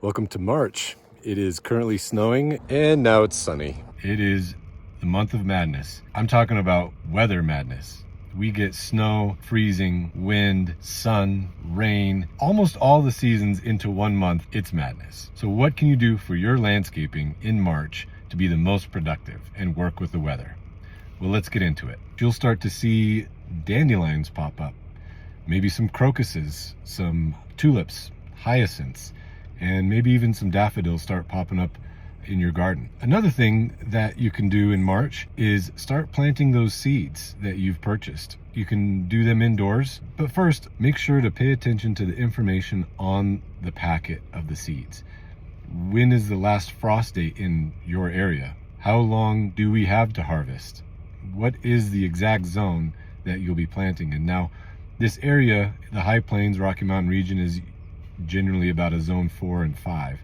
Welcome to March. It is currently snowing and now it's sunny. It is the month of madness. I'm talking about weather madness. We get snow, freezing, wind, sun, rain, almost all the seasons into 1 month. It's madness. So what can you do for your landscaping in March to be the most productive and work with the weather? Well, let's get into it. You'll start to see dandelions pop up, maybe some crocuses, some tulips, hyacinths, and maybe even some daffodils start popping up in your garden. Another thing that you can do in March is start planting those seeds that you've purchased. You can do them indoors, but first make sure to pay attention to the information on the packet of the seeds. When is the last frost date in your area? How long do we have to harvest? What is the exact zone that you'll be planting in? Now, this area, the High Plains, Rocky Mountain region, is generally about a zone 4 and 5.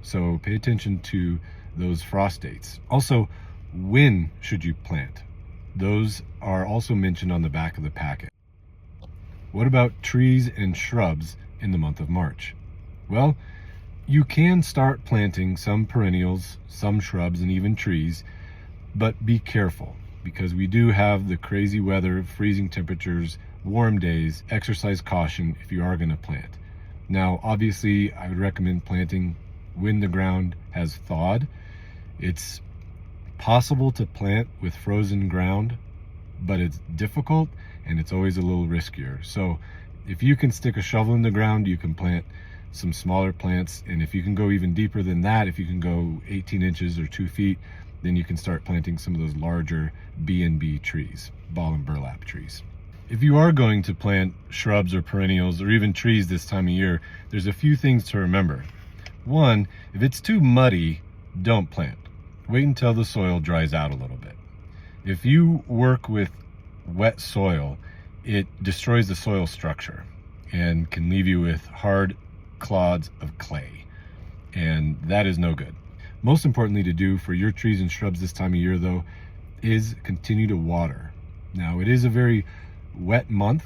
So pay attention to those frost dates. Also, when should you plant? Those are also mentioned on the back of the packet. What about trees and shrubs in the month of March? Well, you can start planting some perennials, some shrubs, and even trees, but be careful because we do have the crazy weather, freezing temperatures, warm days. Exercise caution if you are going to plant. Now, obviously, I would recommend planting when the ground has thawed. It's possible to plant with frozen ground, but it's difficult and it's always a little riskier. So if you can stick a shovel in the ground, you can plant some smaller plants. And if you can go even deeper than that, if you can go 18 inches or 2 feet, then you can start planting some of those larger B&B trees, ball and burlap trees. If you are going to plant shrubs or perennials or even trees this time of year, there's a few things to remember. One, if it's too muddy, don't plant. Wait until the soil dries out a little bit. If you work with wet soil, it destroys the soil structure and can leave you with hard clods of clay, and that is no good. Most importantly to do for your trees and shrubs this time of year, though, is continue to water. Now, it is a very wet month,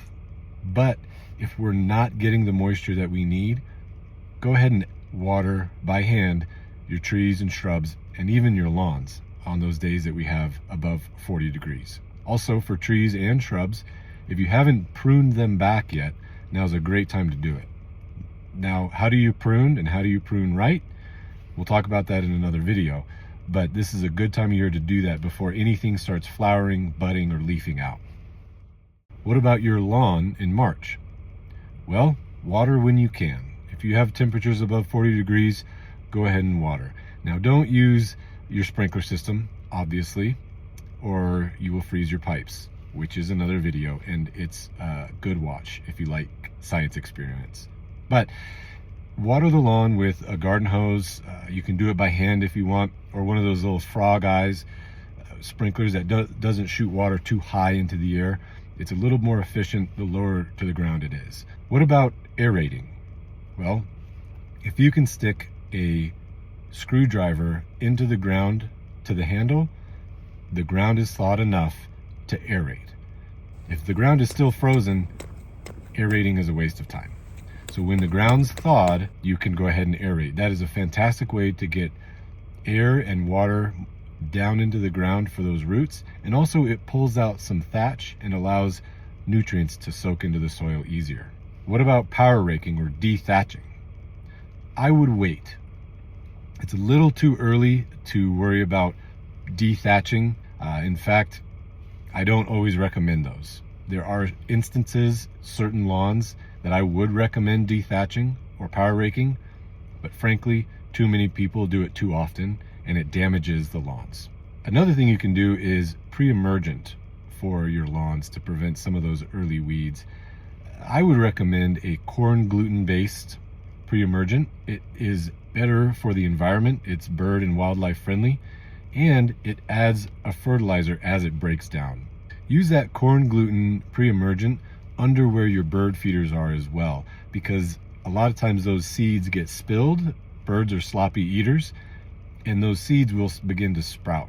but if we're not getting the moisture that we need, go ahead and water by hand your trees and shrubs and even your lawns on those days that we have above 40 degrees. Also, for trees and shrubs, if you haven't pruned them back yet, now's a great time to do it. Now, how do you prune and how do you prune right? We'll talk about that in another video, but this is a good time of year to do that before anything starts flowering, budding, or leafing out. What about your lawn in March? Well, water when you can. If you have temperatures above 40 degrees, go ahead and water. Now, don't use your sprinkler system, obviously, or you will freeze your pipes, which is another video, and it's a good watch if you like science experiments. But water the lawn with a garden hose. You can do it by hand if you want, or one of those little frog eyes sprinklers that doesn't shoot water too high into the air. It's a little more efficient the lower to the ground it is. What about aerating? Well, if you can stick a screwdriver into the ground to the handle, the ground is thawed enough to aerate. If the ground is still frozen, aerating is a waste of time. So when the ground's thawed, you can go ahead and aerate. That is a fantastic way to get air and water down into the ground for those roots, and also it pulls out some thatch and allows nutrients to soak into the soil easier. What about power raking or de-thatching? I would wait. It's a little too early to worry about de-thatching. In fact, I don't always recommend those. There are instances, certain lawns, that I would recommend de-thatching or power raking, but frankly, too many people do it too often and it damages the lawns. Another thing you can do is pre-emergent for your lawns to prevent some of those early weeds. I would recommend a corn gluten-based pre-emergent. It is better for the environment, it's bird and wildlife friendly, and it adds a fertilizer as it breaks down. Use that corn gluten pre-emergent under where your bird feeders are as well, because a lot of times those seeds get spilled. Birds are sloppy eaters, and those seeds will begin to sprout.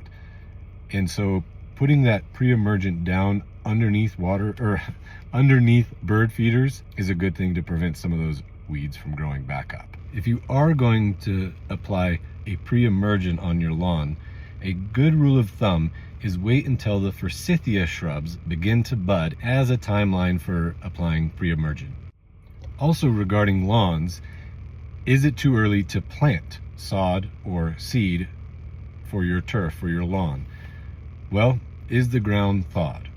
And so putting that pre-emergent down underneath water or underneath bird feeders is a good thing to prevent some of those weeds from growing back up. If you are going to apply a pre-emergent on your lawn, a good rule of thumb is wait until the forsythia shrubs begin to bud as a timeline for applying pre-emergent. Also regarding lawns, is it too early to plant sod or seed for your turf, for your lawn? Well, is the ground thawed?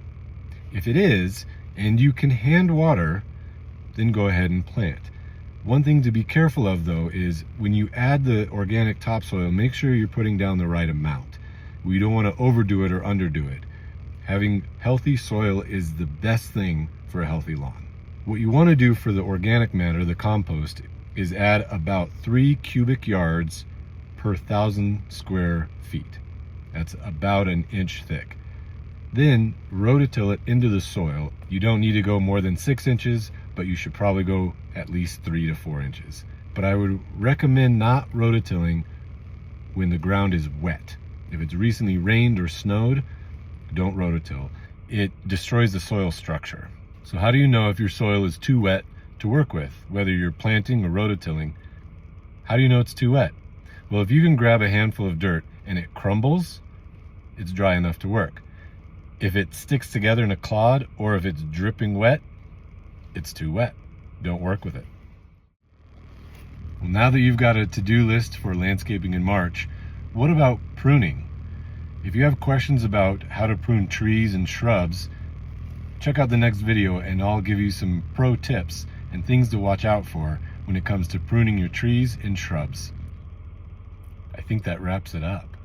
If it is, and you can hand water, then go ahead and plant. One thing to be careful of though is when you add the organic topsoil, make sure you're putting down the right amount. We don't want to overdo it or underdo it. Having healthy soil is the best thing for a healthy lawn. What you want to do for the organic matter, the compost, is add about 3 cubic yards per 1,000 square feet. That's about an inch thick. Then rototill it into the soil. You don't need to go more than 6 inches, but you should probably go at least 3 to 4 inches. But I would recommend not rototilling when the ground is wet. If it's recently rained or snowed, don't rototill. It destroys the soil structure. So how do you know if your soil is too wet to work with, whether you're planting or rototilling? How do you know it's too wet? Well, if you can grab a handful of dirt and it crumbles, it's dry enough to work. If it sticks together in a clod or if it's dripping wet, it's too wet. Don't work with it. Well, now that you've got a to-do list for landscaping in March, what about pruning? If you have questions about how to prune trees and shrubs, check out the next video and I'll give you some pro tips and things to watch out for when it comes to pruning your trees and shrubs. I think that wraps it up.